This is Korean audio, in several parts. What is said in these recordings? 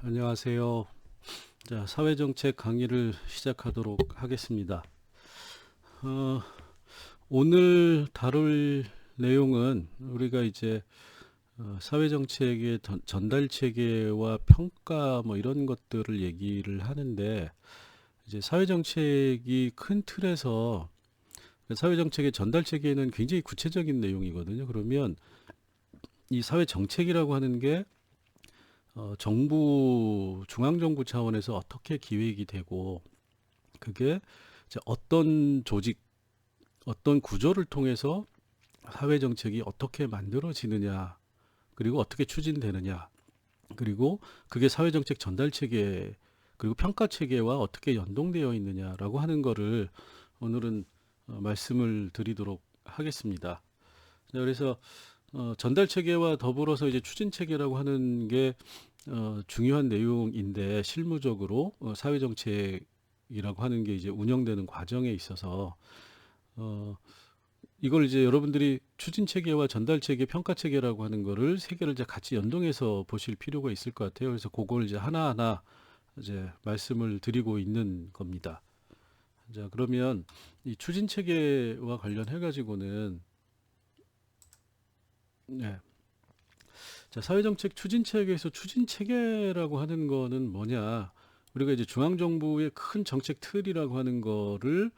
안녕하세요. 자, 사회정책 강의를 시작하도록 하겠습니다. 어, 오늘 다룰 내용은 우리가 이제 사회정책의 전달 체계와 평가 뭐 이런 것들을 얘기를 하는데, 이제 사회정책이 큰 틀에서 사회정책의 전달 체계는 굉장히 구체적인 내용이거든요. 그러면 이 사회정책이라고 하는 게 정부, 중앙정부 차원에서 어떻게 기획이 되고, 그게 이제 어떤 조직, 어떤 구조를 통해서 사회정책이 어떻게 만들어지느냐, 그리고 어떻게 추진되느냐, 그리고 그게 사회정책 전달체계, 그리고 평가체계와 어떻게 연동되어 있느냐라고 하는 거를 오늘은 말씀을 드리도록 하겠습니다. 자, 그래서 전달체계와 더불어서 이제 추진체계라고 하는 게 중요한 내용인데, 실무적으로 사회정책이라고 하는 게 이제 운영되는 과정에 있어서 어, 이걸 이제 여러분들이 추진체계와 전달체계, 평가체계라고 하는 거를 세 개를 이제 같이 연동해서 보실 필요가 있을 것 같아요. 그래서 그걸 이제 하나하나 이제 말씀을 드리고 있는 겁니다. 자, 그러면 이 추진체계와 관련해 가지고는, 네. 자, 사회정책 추진체계에서 추진체계라고 하는 거는 뭐냐? 우리가 이제 중앙정부의 큰 정책 틀이라고 하는 거를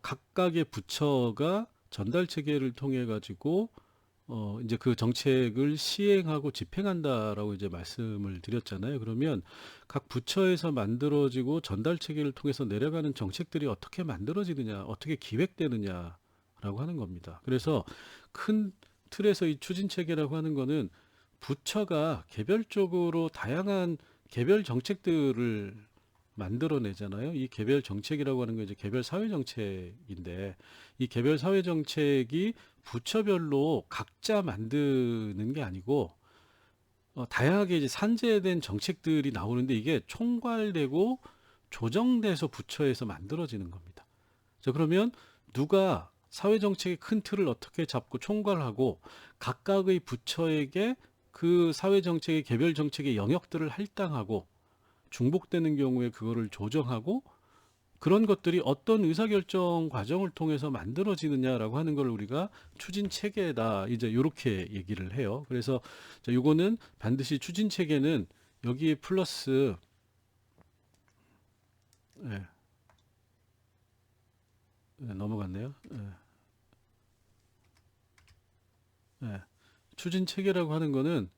각각의 부처가 전달 체계를 통해 가지고 이제 그 정책을 시행하고 집행한다라고 이제 말씀을 드렸잖아요. 그러면 각 부처에서 만들어지고 전달 체계를 통해서 내려가는 정책들이 어떻게 만들어지느냐, 어떻게 기획되느냐라고 하는 겁니다. 그래서 큰 틀에서 이 추진 체계라고 하는 거는 부처가 개별적으로 다양한 개별 정책들을 만들어내잖아요. 이 개별 정책이라고 하는 건 이제 개별 사회 정책인데, 이 개별 사회 정책이 부처별로 각자 만드는 게 아니고 다양하게 이제 산재된 정책들이 나오는데, 이게 총괄되고 조정돼서 부처에서 만들어지는 겁니다. 자, 그러면 누가 사회 정책의 큰 틀을 어떻게 잡고 총괄하고 각각의 부처에게 그 사회 정책의 개별 정책의 영역들을 할당하고 중복되는 경우에 그거를 조정하고, 그런 것들이 어떤 의사결정 과정을 통해서 만들어지느냐라고 하는 걸 우리가 추진 체계다, 이제 이렇게 얘기를 해요. 그래서 요거는 반드시 추진 체계는 여기에 플러스, 예, 넘어갔네요. 예. 추진 체계라고 하는 거는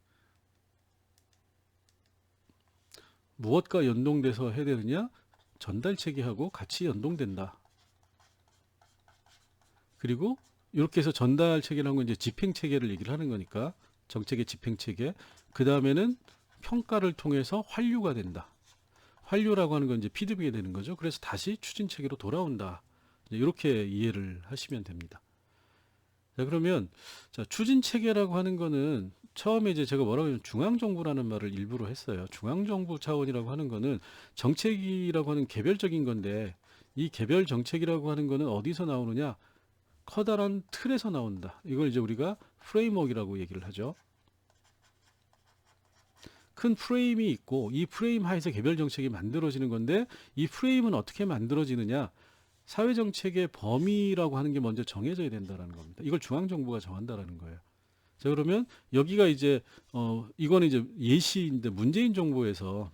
무엇과 연동돼서 해야 되느냐? 전달 체계하고 같이 연동된다. 그리고 이렇게 해서 전달 체계라는 건 이제 집행 체계를 얘기를 하는 거니까, 정책의 집행 체계. 그 다음에는 평가를 통해서 환류가 된다. 환류라고 하는 건 이제 피드백이 되는 거죠. 그래서 다시 추진 체계로 돌아온다. 이렇게 이해를 하시면 됩니다. 자, 그러면 자, 추진 체계라고 하는 거는 처음에 이제 제가 뭐라고 하냐면 중앙정부라는 말을 일부러 했어요. 중앙정부 차원이라고 하는 거는 정책이라고 하는 개별적인 건데, 이 개별 정책이라고 하는 거는 어디서 나오느냐? 커다란 틀에서 나온다. 이걸 이제 우리가 프레임워크라고 얘기를 하죠. 큰 프레임이 있고, 이 프레임 하에서 개별 정책이 만들어지는 건데, 이 프레임은 어떻게 만들어지느냐? 사회 정책의 범위라고 하는 게 먼저 정해져야 된다라는 겁니다. 이걸 중앙 정부가 정한다라는 거예요. 자, 그러면 여기가 이제 이거는 이제 예시인데, 문재인 정부에서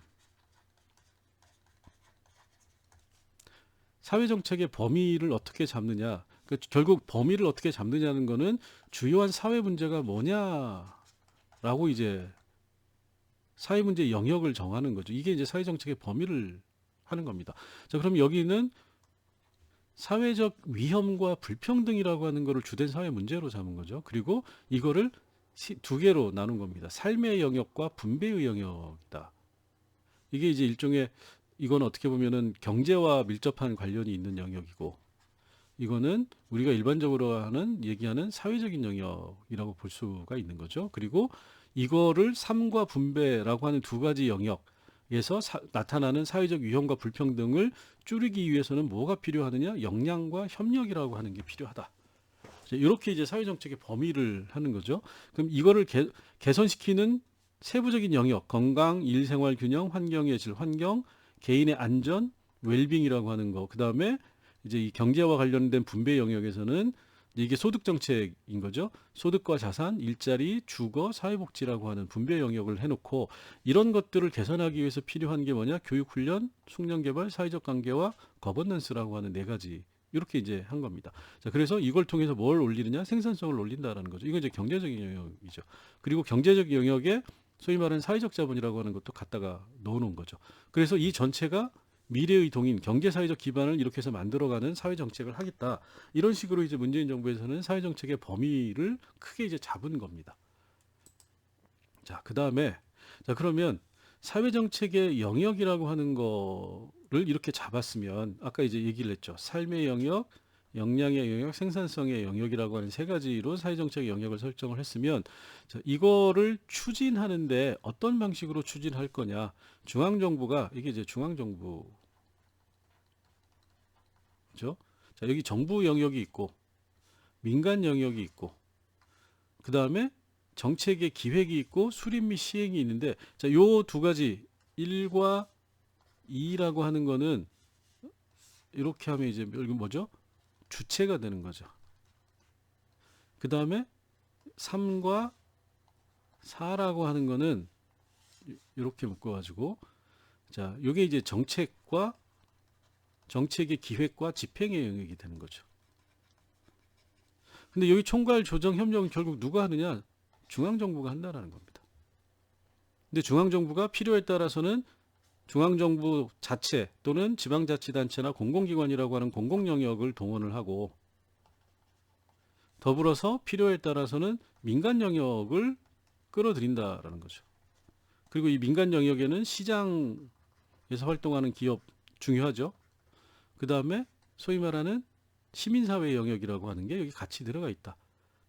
사회 정책의 범위를 어떻게 잡느냐? 그러니까 결국 범위를 어떻게 잡느냐는 거는 주요한 사회 문제가 뭐냐라고 이제 사회 문제 영역을 정하는 거죠. 이게 이제 사회 정책의 범위를 하는 겁니다. 자, 그럼 여기는 사회적 위험과 불평등이라고 하는 거를 주된 사회 문제로 잡은 거죠. 그리고 이거를 두 개로 나눈 겁니다. 삶의 영역과 분배의 영역이다. 이게 이제 일종의, 이건 어떻게 보면은 경제와 밀접한 관련이 있는 영역이고, 이거는 우리가 일반적으로 얘기하는 사회적인 영역이라고 볼 수가 있는 거죠. 그리고 이거를 삶과 분배라고 하는 두 가지 영역에서 나타나는 사회적 위험과 불평등을 줄이기 위해서는 뭐가 필요하느냐? 역량과 협력이라고 하는 게 필요하다. 이렇게 이제 사회정책의 범위를 하는 거죠. 그럼 이거를 개선시키는 세부적인 영역, 건강, 일생활 균형, 환경의 질, 환경, 개인의 안전, 웰빙이라고 하는 거. 그다음에 이제 이 경제와 관련된 분배 영역에서는 이게 소득 정책인 거죠. 소득과 자산, 일자리, 주거, 사회복지라고 하는 분배 영역을 해놓고 이런 것들을 개선하기 위해서 필요한 게 뭐냐? 교육, 훈련, 숙련 개발, 사회적 관계와 거버넌스라고 하는 네 가지. 이렇게 이제 한 겁니다. 자, 그래서 이걸 통해서 뭘 올리느냐? 생산성을 올린다라는 거죠. 이건 이제 경제적인 영역이죠. 그리고 경제적 영역에 소위 말하는 사회적 자본이라고 하는 것도 갖다가 넣어놓은 거죠. 그래서 이 전체가 미래의 동인 경제사회적 기반을 이렇게 해서 만들어가는 사회정책을 하겠다. 이런 식으로 이제 문재인 정부에서는 사회정책의 범위를 크게 이제 잡은 겁니다. 자, 그 다음에, 자, 그러면 사회정책의 영역이라고 하는 거를 이렇게 잡았으면, 아까 이제 얘기를 했죠. 삶의 영역, 역량의 영역, 생산성의 영역이라고 하는 세 가지로 사회정책의 영역을 설정을 했으면, 자, 이거를 추진하는데 어떤 방식으로 추진할 거냐. 중앙정부가, 이게 이제 중앙정부, 그죠? 자, 여기 정부 영역이 있고, 민간 영역이 있고, 그 다음에 정책의 기획이 있고, 수립 및 시행이 있는데, 자, 요 두 가지, 1과 2라고 하는 거는, 이렇게 하면 이제, 이거 뭐죠? 주체가 되는 거죠. 그 다음에 3과 4라고 하는 거는, 이렇게 묶어가지고, 자, 요게 이제 정책과, 정책의 기획과 집행의 영역이 되는 거죠. 근데 여기 총괄 조정 협력은 결국 누가 하느냐? 중앙정부가 한다라는 겁니다. 근데 중앙정부가 필요에 따라서는 중앙정부 자체 또는 지방자치단체나 공공기관이라고 하는 공공영역을 동원을 하고 더불어서 필요에 따라서는 민간 영역을 끌어들인다라는 거죠. 그리고 이 민간 영역에는 시장에서 활동하는 기업 중요하죠. 그 다음에 소위 말하는 시민사회 영역이라고 하는 게 여기 같이 들어가 있다.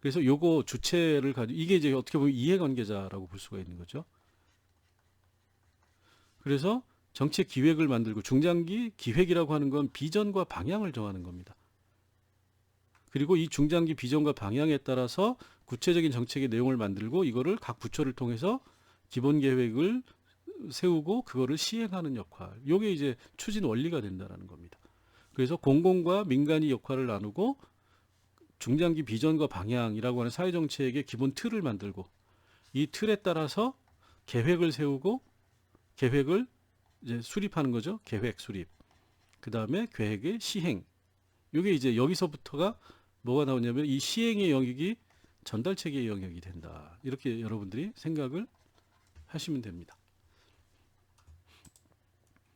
그래서 요거 주체를 가지고 이게 이제 어떻게 보면 이해관계자라고 볼 수가 있는 거죠. 그래서 정책 기획을 만들고 중장기 기획이라고 하는 건 비전과 방향을 정하는 겁니다. 그리고 이 중장기 비전과 방향에 따라서 구체적인 정책의 내용을 만들고 이거를 각 부처를 통해서 기본 계획을 세우고 그거를 시행하는 역할. 요게 이제 추진 원리가 된다라는 겁니다. 그래서 공공과 민간이 역할을 나누고 중장기 비전과 방향이라고 하는 사회정책의 기본 틀을 만들고 이 틀에 따라서 계획을 세우고 계획을 이제 수립하는 거죠. 계획 수립. 그 다음에 계획의 시행. 이게 이제 여기서부터가 뭐가 나오냐면 이 시행의 영역이 전달체계의 영역이 된다. 이렇게 여러분들이 생각을 하시면 됩니다.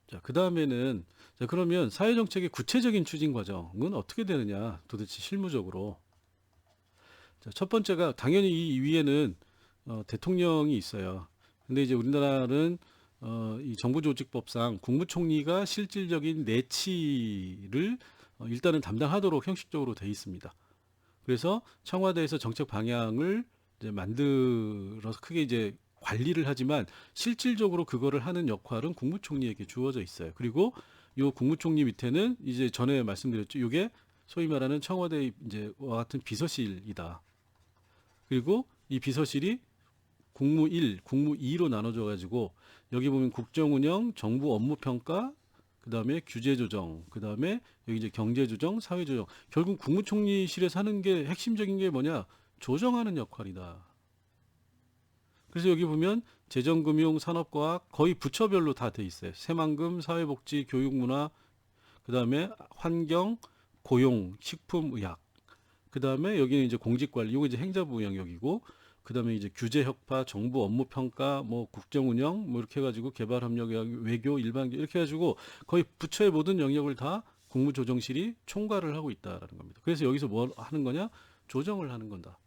자, 그 다음에는 자, 그러면 사회정책의 구체적인 추진 과정은 어떻게 되느냐 도대체 실무적으로. 자, 첫 번째가 당연히 이 위에는 대통령이 있어요. 근데 이제 우리나라는 이 정부조직법상 국무총리가 실질적인 내치를 일단은 담당하도록 형식적으로 돼 있습니다. 그래서 청와대에서 정책 방향을 이제 만들어서 크게 이제 관리를 하지만 실질적으로 그거를 하는 역할은 국무총리에게 주어져 있어요. 그리고 이 국무총리 밑에는 이제 전에 말씀드렸죠. 이게 소위 말하는 청와대 이제와 같은 비서실이다. 그리고 이 비서실이 국무 1, 국무 2로 나눠져 가지고 여기 보면 국정운영, 정부 업무평가, 그다음에 규제조정, 그다음에 여기 이제 경제조정, 사회조정. 결국 국무총리실에서 하는 게 핵심적인 게 뭐냐? 조정하는 역할이다. 그래서 여기 보면 재정금융, 산업과학 거의 부처별로 다 돼 있어요. 새만금, 사회복지, 교육문화, 그다음에 환경, 고용, 식품, 의학. 그다음에 여기는 이제 공직관리, 이거 이제 행자부 영역이고, 그다음에 이제 규제 혁파, 정부 업무 평가, 뭐 국정 운영, 뭐 이렇게 해가지고 개발 협력, 외교, 일반 이렇게 해가지고 거의 부처의 모든 영역을 다 국무조정실이 총괄을 하고 있다라는 겁니다. 그래서 여기서 뭐 하는 거냐? 조정을 하는 건다.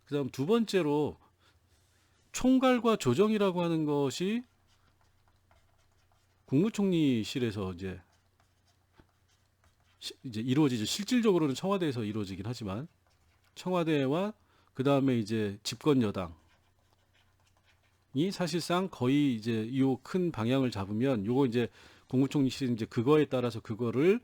그다음 두 번째로 총괄과 조정이라고 하는 것이 국무총리실에서 이제 이루어지죠. 실질적으로는 청와대에서 이루어지긴 하지만 청와대와 그 다음에 이제 집권 여당이 사실상 거의 이제 이 큰 방향을 잡으면 요거 이제 국무총리실은 이제 그거에 따라서 그거를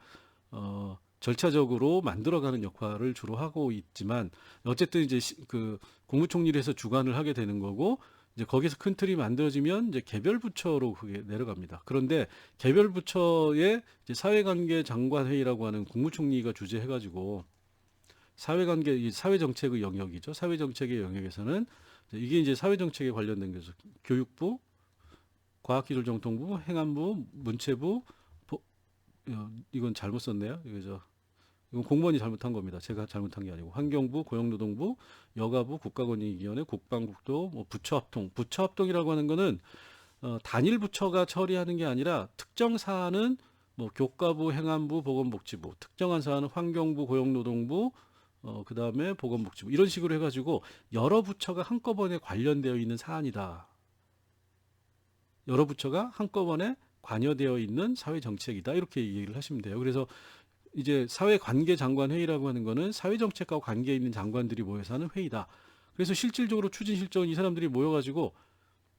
절차적으로 만들어가는 역할을 주로 하고 있지만 어쨌든 이제 그 국무총리를 해서 주관을 하게 되는 거고 이제 거기서 큰 틀이 만들어지면 이제 개별 부처로 그게 내려갑니다. 그런데 개별 부처의 이제 사회관계 장관회의라고 하는 국무총리가 주재해가지고 사회관계, 이 사회정책의 영역이죠. 사회정책의 영역에서는 이게 이제 사회정책에 관련된 거죠. 교육부, 과학기술정통부, 행안부, 문체부, 이건 잘못 썼네요. 이건 공무원이 잘못한 겁니다. 제가 잘못한 게 아니고 환경부, 고용노동부, 여가부, 국가권익위원회, 국방국도, 뭐 부처합동. 부처합동이라고 하는 거는 단일 부처가 처리하는 게 아니라 특정 사안은 뭐 교과부, 행안부, 보건복지부, 특정한 사안은 환경부, 고용노동부, 그 다음에 보건복지부 이런 식으로 해가지고 여러 부처가 한꺼번에 관련되어 있는 사안이다. 여러 부처가 한꺼번에 관여되어 있는 사회정책이다. 이렇게 얘기를 하시면 돼요. 그래서 이제 사회관계장관회의라고 하는 거는 사회정책과 관계 있는 장관들이 모여서 하는 회의다. 그래서 실질적으로 추진실적은 이 사람들이 모여가지고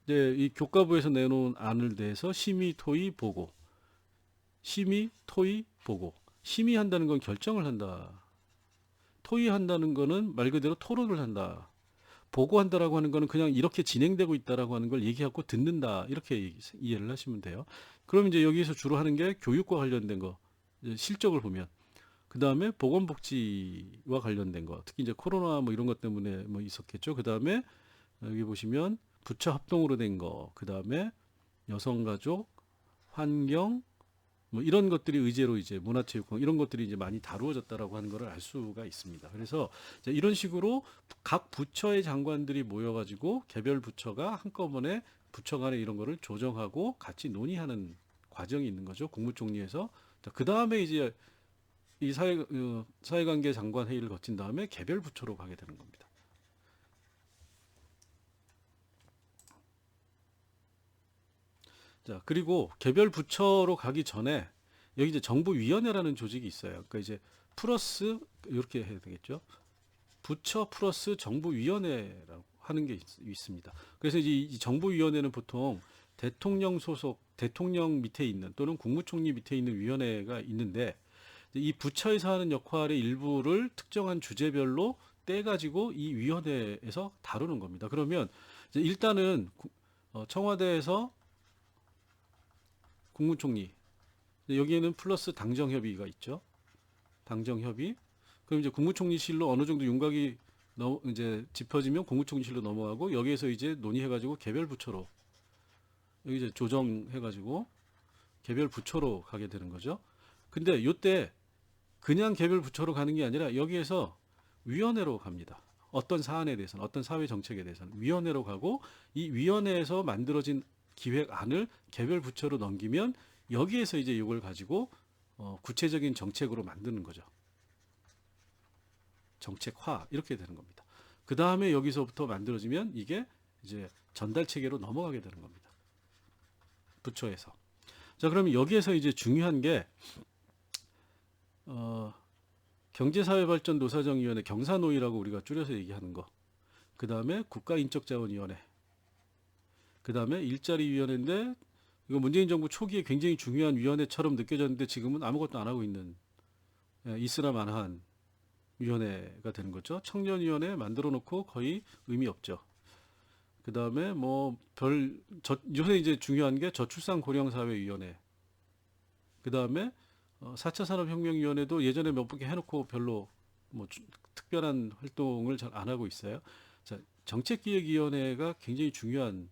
이제 이 교과부에서 내놓은 안을 대해서 심의, 토의, 보고, 심의, 토의, 보고. 심의한다는 건 결정을 한다. 토의한다는 거는 말 그대로 토론을 한다. 보고한다라고 하는 거는 그냥 이렇게 진행되고 있다라고 하는 걸 얘기하고 듣는다. 이렇게 이해를 하시면 돼요. 그럼 이제 여기서 주로 하는 게 교육과 관련된 거, 실적을 보면. 그 다음에 보건복지와 관련된 거, 특히 이제 코로나 뭐 이런 것 때문에 뭐 있었겠죠. 그 다음에 여기 보시면 부처 합동으로 된 거, 그 다음에 여성가족, 환경, 뭐 이런 것들이 의제로 이제 문화체육관 이런 것들이 이제 많이 다루어졌다라고 하는 것을 알 수가 있습니다. 그래서 이제 이런 식으로 각 부처의 장관들이 모여가지고 개별 부처가 한꺼번에 부처 간에 이런 거를 조정하고 같이 논의하는 과정이 있는 거죠. 국무총리에서. 그 다음에 이제 이 사회관계 장관 회의를 거친 다음에 개별 부처로 가게 되는 겁니다. 자, 그리고 개별 부처로 가기 전에 여기 이제 정부위원회라는 조직이 있어요. 그러니까 이제 플러스 이렇게 해야 되겠죠. 부처 플러스 정부위원회라고 하는 게 있습니다. 그래서 이제 이 정부위원회는 보통 대통령 소속, 대통령 밑에 있는 또는 국무총리 밑에 있는 위원회가 있는데 이 부처에서 하는 역할의 일부를 특정한 주제별로 떼가지고 이 위원회에서 다루는 겁니다. 그러면 이제 일단은 청와대에서 국무총리 여기에는 플러스 당정협의가 있죠. 당정협의. 그럼 이제 국무총리실로 어느 정도 윤곽이 이제 짚어지면 국무총리실로 넘어가고 여기에서 이제 논의해가지고 개별 부처로 여기 이제 조정해가지고 개별 부처로 가게 되는 거죠. 근데 이때 그냥 개별 부처로 가는 게 아니라 여기에서 위원회로 갑니다. 어떤 사안에 대해서는 어떤 사회 정책에 대해서는 위원회로 가고 이 위원회에서 만들어진 기획안을 개별 부처로 넘기면 여기에서 이제 이걸 가지고 구체적인 정책으로 만드는 거죠. 정책화 이렇게 되는 겁니다. 그 다음에 여기서부터 만들어지면 이게 이제 전달 체계로 넘어가게 되는 겁니다. 부처에서. 자, 그러면 여기에서 이제 중요한 게 경제사회발전노사정위원회 경사노위라고 우리가 줄여서 얘기하는 거. 그 다음에 국가인적자원위원회. 그 다음에 일자리위원회인데 이거 문재인 정부 초기에 굉장히 중요한 위원회처럼 느껴졌는데 지금은 아무것도 안 하고 있는 있으나마나한 위원회가 되는 거죠. 청년위원회 만들어 놓고 거의 의미 없죠. 그 다음에 요새 이제 중요한 게 저출산고령사회위원회. 그 다음에 4차 산업혁명위원회도 예전에 몇 번 해놓고 별로 뭐 특별한 활동을 잘 안 하고 있어요. 자, 정책기획위원회가 굉장히 중요한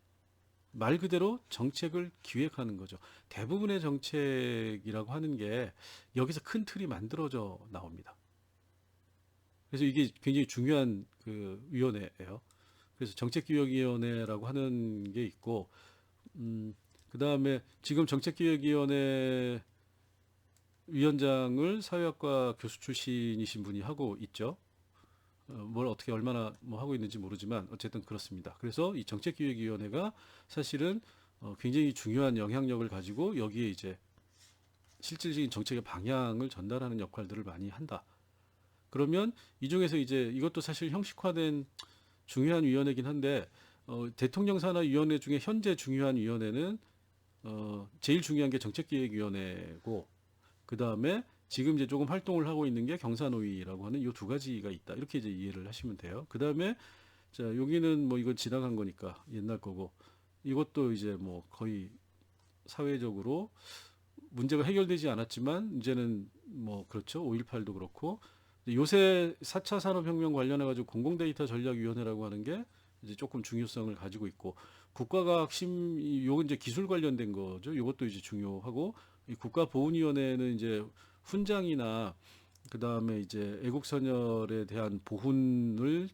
말 그대로 정책을 기획하는 거죠. 대부분의 정책이라고 하는 게 여기서 큰 틀이 만들어져 나옵니다. 그래서 이게 굉장히 중요한 그 위원회예요. 그래서 정책기획위원회라고 하는 게 있고, 그 다음에 지금 정책기획위원회 위원장을 사회학과 교수 출신이신 분이 하고 있죠. 뭘 어떻게 얼마나 뭐 하고 있는지 모르지만 어쨌든 그렇습니다. 그래서 이 정책기획위원회가 사실은 굉장히 중요한 영향력을 가지고 여기에 이제 실질적인 정책의 방향을 전달하는 역할들을 많이 한다. 그러면 이 중에서 이제 이것도 사실 형식화된 중요한 위원회긴 한데 대통령 산하위원회 중에 현재 중요한 위원회는 제일 중요한 게 정책기획위원회고 그 다음에 지금 이제 조금 활동을 하고 있는 게 경사노위라고 하는 이 두 가지가 있다. 이렇게 이제 이해를 하시면 돼요. 그 다음에 자, 여기는 뭐 이건 지나간 거니까 옛날 거고, 이것도 이제 뭐 거의 사회적으로 문제가 해결되지 않았지만 이제는 뭐 그렇죠. 5.18도 그렇고, 요새 4차 산업혁명 관련해 가지고 공공데이터 전략위원회라고 하는 게 이제 조금 중요성을 가지고 있고, 국가과학심 요건 이제 기술 관련된 거죠. 이것도 이제 중요하고, 이 국가보훈위원회는 이제 훈장이나 그 다음에 이제 애국선열에 대한 보훈을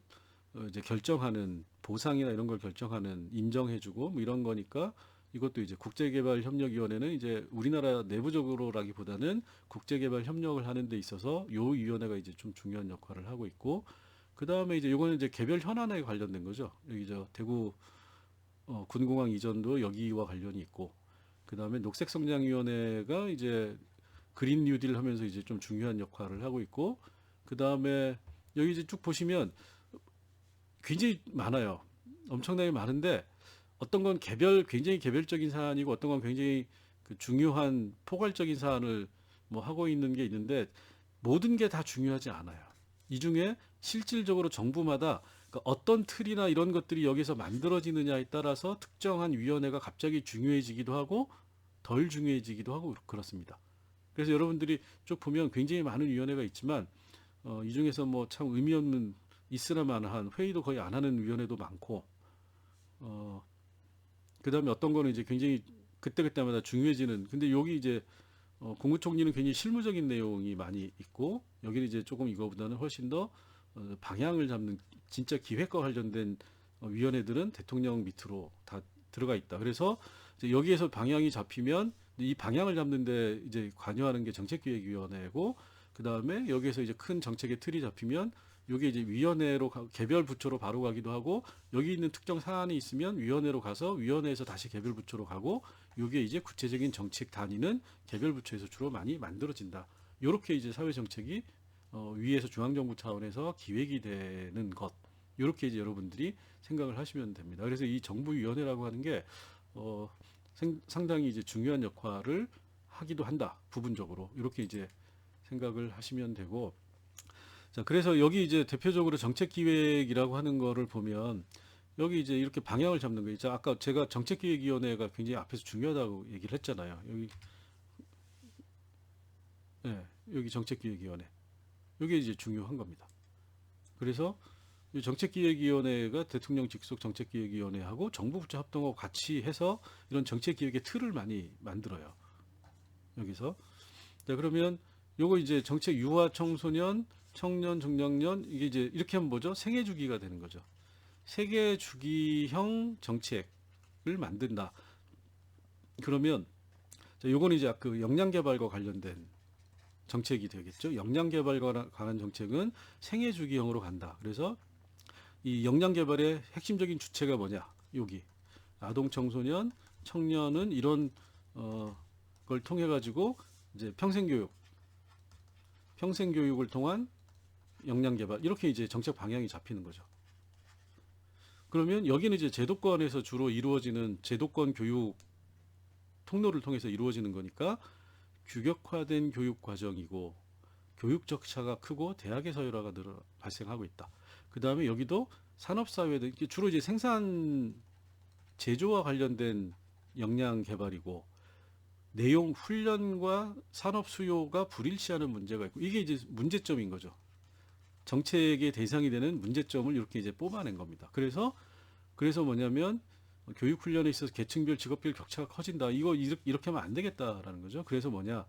이제 결정하는, 보상이나 이런 걸 결정하는, 인정해주고 뭐 이런 거니까, 이것도 이제 국제개발협력위원회는 이제 우리나라 내부적으로라기보다는 국제개발 협력을 하는 데 있어서 요 위원회가 이제 좀 중요한 역할을 하고 있고, 그 다음에 이제 요거는 이제 개별 현안에 관련된 거죠. 여기 저 대구 군공항 이전도 여기와 관련이 있고, 그 다음에 녹색성장위원회가 이제 그린 뉴딜 하면서 이제 좀 중요한 역할을 하고 있고, 그 다음에 여기 이제 쭉 보시면 굉장히 많아요. 엄청나게 많은데, 어떤 건 굉장히 개별적인 사안이고, 어떤 건 굉장히 그 중요한 포괄적인 사안을 뭐 하고 있는 게 있는데, 모든 게 다 중요하지 않아요. 이 중에 실질적으로 정부마다 그러니까 어떤 틀이나 이런 것들이 여기서 만들어지느냐에 따라서 특정한 위원회가 갑자기 중요해지기도 하고 덜 중요해지기도 하고 그렇습니다. 그래서 여러분들이 쭉 보면 굉장히 많은 위원회가 있지만, 이 중에서 뭐 참 의미 없는, 있으나마나한 회의도 거의 안 하는 위원회도 많고, 그 다음에 어떤 거는 이제 굉장히 그때그때마다 중요해지는, 근데 여기 이제 국무총리는 굉장히 실무적인 내용이 많이 있고, 여기는 이제 조금 이거보다는 훨씬 더 방향을 잡는 진짜 기획과 관련된 위원회들은 대통령 밑으로 다 들어가 있다. 그래서 이제 여기에서 방향이 잡히면 이 방향을 잡는데 이제 관여하는 게 정책기획위원회고, 그 다음에 여기에서 이제 큰 정책의 틀이 잡히면 여기 이제 위원회로 개별 부처로 바로 가기도 하고, 여기 있는 특정 사안이 있으면 위원회로 가서 위원회에서 다시 개별 부처로 가고, 이게 이제 구체적인 정책 단위는 개별 부처에서 주로 많이 만들어진다. 이렇게 이제 사회 정책이 위에서 중앙정부 차원에서 기획이 되는 것, 이렇게 이제 여러분들이 생각을 하시면 됩니다. 그래서 이 정부위원회라고 하는 게 상당히 이제 중요한 역할을 하기도 한다. 부분적으로 이렇게 이제 생각을 하시면 되고, 자, 그래서 여기 이제 대표적으로 정책기획이라고 하는 거를 보면 여기 이제 이렇게 방향을 잡는 거예요. 자, 아까 제가 정책기획위원회가 굉장히 앞에서 중요하다고 얘기를 했잖아요. 여기, 네, 여기 정책기획위원회. 이게 이제 중요한 겁니다. 그래서 이 정책기획위원회가 대통령 직속 정책기획위원회하고 정부 부처 합동하고 같이 해서 이런 정책기획의 틀을 많이 만들어요. 여기서. 자, 그러면 요거 이제 정책 유아 청소년, 청년, 중장년, 이게 이제 이렇게 하면 뭐죠? 생애 주기가 되는 거죠. 세계 주기형 정책을 만든다. 그러면 자, 요거는 이제 그 역량 개발과 관련된 정책이 되겠죠. 역량 개발과 관한 정책은 생애 주기형으로 간다. 그래서 이 역량 개발의 핵심적인 주체가 뭐냐? 여기 아동 청소년, 청년은 이런 걸 통해 가지고 이제 평생 교육을 통한 역량 개발, 이렇게 이제 정책 방향이 잡히는 거죠. 그러면 여기는 이제 제도권에서 주로 이루어지는 제도권 교육 통로를 통해서 이루어지는 거니까 규격화된 교육 과정이고, 교육 적차가 크고 대학의 서열화가 발생하고 있다. 그 다음에 여기도 산업사회들 주로 이제 생산 제조와 관련된 역량 개발이고, 내용 훈련과 산업 수요가 불일치하는 문제가 있고, 이게 이제 문제점인 거죠. 정책의 대상이 되는 문제점을 이렇게 이제 뽑아낸 겁니다. 그래서 뭐냐면 교육 훈련에 있어서 계층별 직업별 격차가 커진다. 이거 이렇게 하면 안 되겠다라는 거죠. 그래서 뭐냐?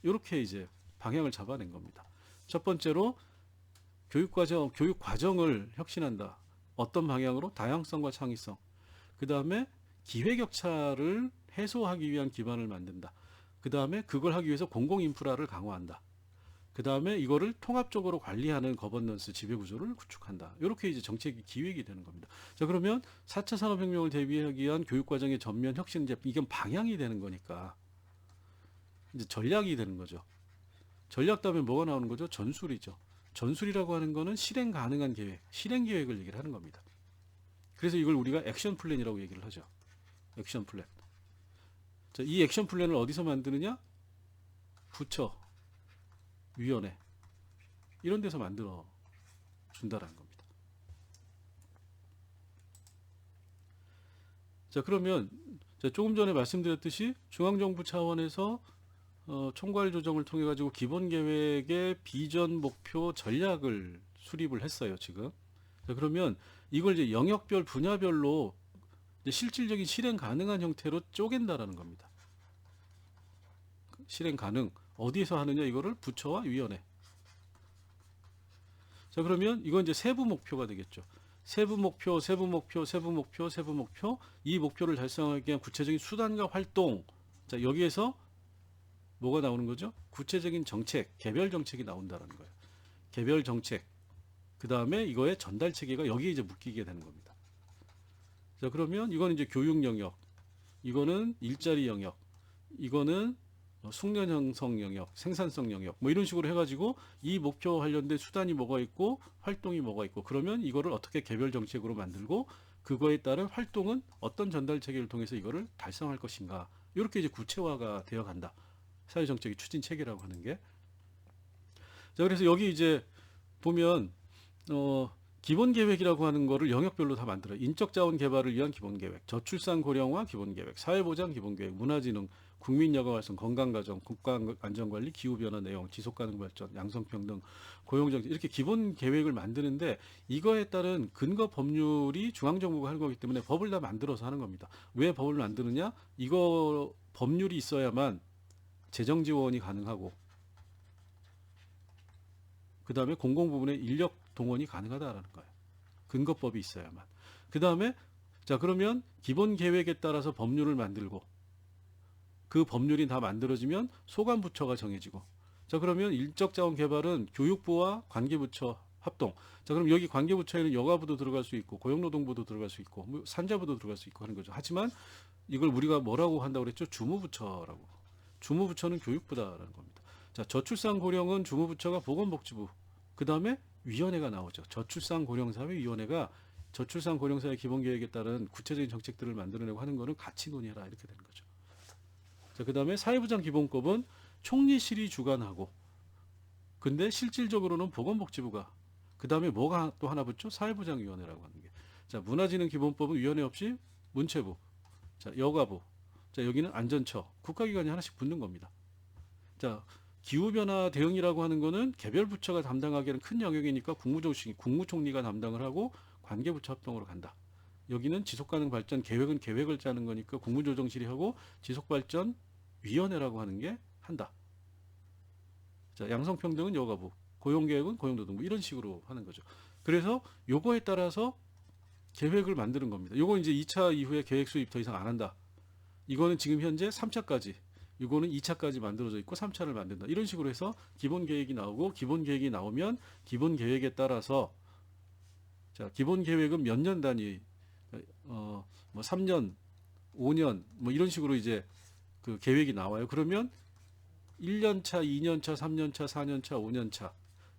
이렇게 이제 방향을 잡아낸 겁니다. 첫 번째로 교육 과정을 혁신한다. 어떤 방향으로? 다양성과 창의성. 그 다음에 기회 격차를 해소하기 위한 기반을 만든다. 그 다음에 그걸 하기 위해서 공공 인프라를 강화한다. 그 다음에 이거를 통합적으로 관리하는 거버넌스 지배구조를 구축한다. 이렇게 이제 정책이 기획이 되는 겁니다. 자, 그러면 4차 산업혁명을 대비하기 위한 교육과정의 전면 혁신, 이게 방향이 되는 거니까 이제 전략이 되는 거죠. 전략 다음에 뭐가 나오는 거죠? 전술이죠. 전술이라고 하는 거는 실행 가능한 계획, 실행 계획을 얘기를 하는 겁니다. 그래서 이걸 우리가 액션 플랜이라고 얘기를 하죠. 액션 플랜. 자, 이 액션 플랜을 어디서 만드느냐? 부처, 위원회 이런 데서 만들어 준다라는 겁니다. 자, 그러면 조금 전에 말씀드렸듯이 중앙정부 차원에서 총괄 조정을 통해 가지고 기본 계획의 비전, 목표, 전략을 수립을 했어요, 지금. 자, 그러면 이걸 이제 영역별, 분야별로 이제 실질적인 실행 가능한 형태로 쪼갠다라는 겁니다. 실행 가능. 어디에서 하느냐, 이거를 부처와 위원회. 자, 그러면 이건 이제 세부 목표가 되겠죠. 세부 목표, 세부 목표, 세부 목표, 세부 목표. 이 목표를 달성하기 위한 구체적인 수단과 활동. 자, 여기에서 뭐가 나오는 거죠? 구체적인 정책, 개별 정책이 나온다는 거예요. 개별 정책. 그 다음에 이거의 전달 체계가 여기에 이제 묶이게 되는 겁니다. 자, 그러면 이거는 이제 교육 영역, 이거는 일자리 영역, 이거는 숙련 형성 영역, 생산성 영역, 뭐 이런 식으로 해가지고 이 목표와 관련된 수단이 뭐가 있고 활동이 뭐가 있고, 그러면 이거를 어떻게 개별 정책으로 만들고 그거에 따른 활동은 어떤 전달 체계를 통해서 이거를 달성할 것인가, 이렇게 이제 구체화가 되어 간다. 사회정책의 추진 체계라고 하는 게. 자, 그래서 여기 이제 보면 기본 계획이라고 하는 거를 영역별로 다 만들어요. 인적 자원 개발을 위한 기본 계획, 저출산 고령화 기본 계획, 사회보장 기본 계획, 문화진흥, 국민 여가 활성, 건강가정, 국가안전관리, 기후변화 내용, 지속가능 발전, 양성평등, 고용정책, 이렇게 기본 계획을 만드는데 이거에 따른 근거 법률이 중앙정부가 하는 거기 때문에 법을 다 만들어서 하는 겁니다. 왜 법을 만드느냐? 이거 법률이 있어야만 재정 지원이 가능하고, 그 다음에 공공부문의 인력 동원이 가능하다라는 거예요. 근거법이 있어야만. 그 다음에 자, 그러면 기본 계획에 따라서 법률을 만들고, 그 법률이 다 만들어지면 소관부처가 정해지고, 자, 그러면 인적자원 개발은 교육부와 관계부처 합동. 자, 그럼 여기 관계부처에는 여가부도 들어갈 수 있고 고용노동부도 들어갈 수 있고 뭐 산자부도 들어갈 수 있고 하는 거죠. 하지만 이걸 우리가 뭐라고 한다고 그랬죠? 주무부처라고. 주무부처는 교육부다라는 겁니다. 자, 저출산 고령은 주무부처가 보건복지부, 그 다음에 위원회가 나오죠. 저출산 고령사회위원회가 저출산 고령사회 기본계획에 따른 구체적인 정책들을 만들어내고 하는 거는 같이 논의해라, 이렇게 되는 거죠. 자, 그 다음에 사회부장 기본법은 총리실이 주관하고, 근데 실질적으로는 보건복지부가, 그 다음에 뭐가 또 하나 붙죠? 사회부장위원회라고 하는 게. 자, 문화진흥 기본법은 위원회 없이 문체부, 자, 여가부, 자, 여기는 안전처, 국가기관이 하나씩 붙는 겁니다. 자, 기후변화 대응이라고 하는 거는 개별 부처가 담당하기에는 큰 영역이니까 국무총리가 담당을 하고 관계부처 합동으로 간다. 여기는 지속가능 발전 계획은 계획을 짜는 거니까 국무조정실이 하고 지속발전위원회라고 하는 게 한다. 자, 양성평등은 여가부, 고용계획은 고용노동부, 이런 식으로 하는 거죠. 그래서 요거에 따라서 계획을 만드는 겁니다. 요거 이제 2차 이후에 계획 수립 더 이상 안 한다. 이거는 지금 현재 3차까지, 이거는 2차까지 만들어져 있고 3차를 만든다. 이런 식으로 해서 기본 계획이 나오고, 기본 계획이 나오면 기본 계획에 따라서, 자, 기본 계획은 몇 년 단위, 뭐 3년, 5년, 뭐 이런 식으로 이제 그 계획이 나와요. 그러면 1년차, 2년차, 3년차, 4년차, 5년차,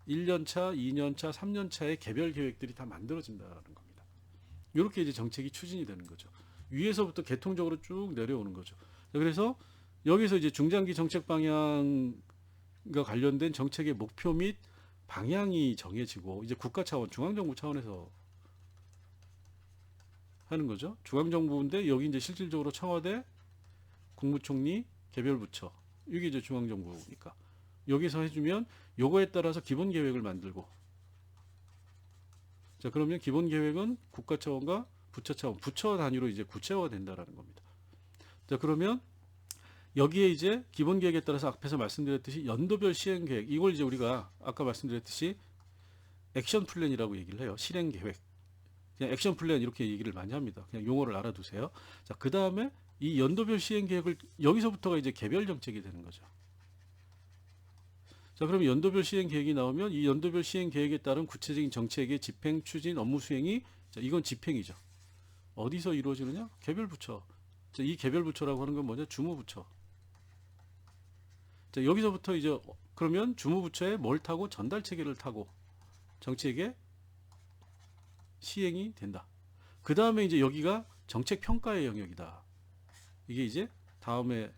1년차, 2년차, 3년차의 개별 계획들이 다 만들어진다는 겁니다. 이렇게 이제 정책이 추진이 되는 거죠. 위에서부터 계통적으로 쭉 내려오는 거죠. 그래서 여기서 이제 중장기 정책 방향과 관련된 정책의 목표 및 방향이 정해지고, 이제 국가 차원, 중앙정부 차원에서 하는 거죠. 중앙정부인데 여기 이제 실질적으로 청와대, 국무총리, 개별부처, 이게 이제 중앙정부니까 여기서 해주면 요거에 따라서 기본 계획을 만들고, 자, 그러면 기본 계획은 국가 차원과 부처 차원, 부처 단위로 이제 구체화가 된다라는 겁니다. 자, 그러면 여기에 이제 기본 계획에 따라서 앞에서 말씀드렸듯이 연도별 시행 계획, 이걸 이제 우리가 아까 말씀드렸듯이 액션 플랜이라고 얘기를 해요. 실행 계획. 그냥 액션 플랜 이렇게 얘기를 많이 합니다. 그냥 용어를 알아두세요. 자, 그 다음에 이 연도별 시행 계획을, 여기서부터가 이제 개별 정책이 되는 거죠. 자, 그러면 연도별 시행 계획이 나오면 이 연도별 시행 계획에 따른 구체적인 정책의 집행, 추진, 업무 수행이, 자, 이건 집행이죠. 어디서 이루어지느냐? 개별 부처. 자, 이 개별 부처라고 하는 건 뭐냐? 주무부처. 자, 여기서부터 이제 그러면 주무부처에 뭘 타고 전달 체계를 타고 정책의 시행이 된다. 그 다음에 이제 여기가 정책 평가의 영역이다. 이게 이제 다음에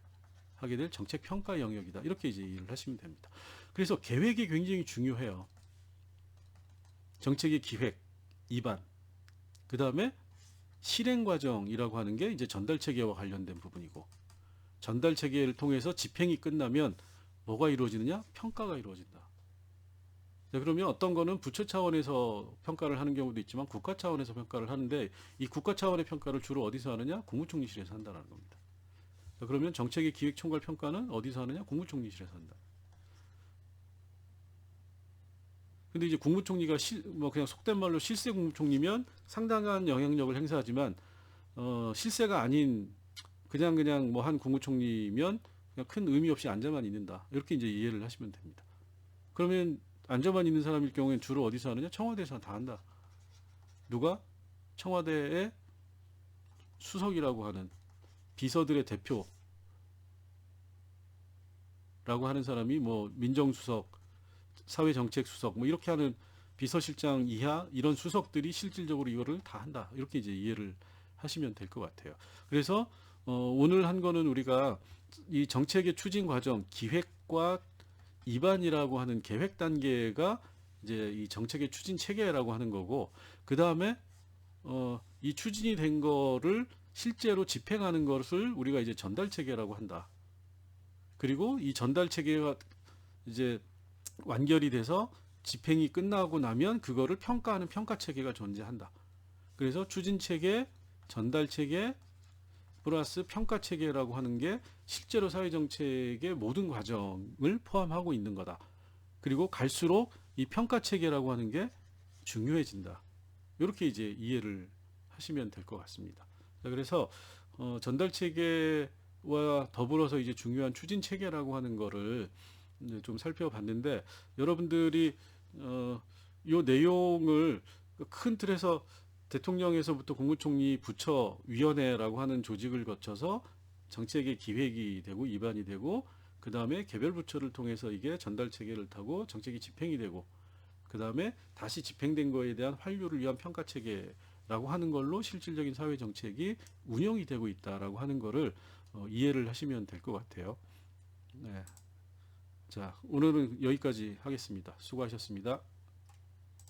하게 될 정책 평가 영역이다. 이렇게 이제 이해를 하시면 됩니다. 그래서 계획이 굉장히 중요해요. 정책의 기획, 입안, 그 다음에 실행 과정이라고 하는 게 이제 전달 체계와 관련된 부분이고, 전달 체계를 통해서 집행이 끝나면 뭐가 이루어지느냐? 평가가 이루어진다. 자, 그러면 어떤 거는 부처 차원에서 평가를 하는 경우도 있지만 국가 차원에서 평가를 하는데, 이 국가 차원의 평가를 주로 어디서 하느냐? 국무총리실에서 한다는 겁니다. 자, 그러면 정책의 기획 총괄 평가는 어디서 하느냐? 국무총리실에서 한다. 근데 이제 국무총리가 뭐 그냥 속된 말로 실세 국무총리면 상당한 영향력을 행사하지만, 실세가 아닌 그냥 뭐 한 국무총리면 그냥 큰 의미 없이 앉아만 있는다. 이렇게 이제 이해를 하시면 됩니다. 그러면 앉아만 있는 사람일 경우엔 주로 어디서 하느냐? 청와대에서 다 한다. 누가? 청와대의 수석이라고 하는 비서들의 대표라고 하는 사람이 뭐 민정수석, 사회정책수석 뭐 이렇게 하는 비서실장 이하 이런 수석들이 실질적으로 이거를 다 한다. 이렇게 이제 이해를 하시면 될 것 같아요. 그래서 오늘 한 거는 우리가 이 정책의 추진 과정, 기획과 입안이라고 하는 계획 단계가 이제 이 정책의 추진 체계라고 하는 거고, 그 다음에 이 추진이 된 거를 실제로 집행하는 것을 우리가 이제 전달 체계라고 한다. 그리고 이 전달 체계가 이제 완결이 돼서 집행이 끝나고 나면 그거를 평가하는 평가 체계가 존재한다. 그래서 추진 체계, 전달 체계 플러스 평가 체계라고 하는 게 실제로 사회정책의 모든 과정을 포함하고 있는 거다. 그리고 갈수록 이 평가 체계라고 하는 게 중요해진다. 이렇게 이제 이해를 하시면 될 것 같습니다. 자, 그래서 전달 체계와 더불어서 이제 중요한 추진 체계라고 하는 거를 이제 좀 살펴봤는데, 여러분들이 요 내용을 큰 틀에서 대통령에서부터 국무총리, 부처, 위원회라고 하는 조직을 거쳐서 정책의 기획이 되고 입안이 되고, 그 다음에 개별 부처를 통해서 이게 전달 체계를 타고 정책이 집행이 되고, 그 다음에 다시 집행된 거에 대한 환류를 위한 평가 체계라고 하는 걸로 실질적인 사회 정책이 운영이 되고 있다라고 하는 거를 이해를 하시면 될 것 같아요. 네. 자, 오늘은 여기까지 하겠습니다. 수고하셨습니다.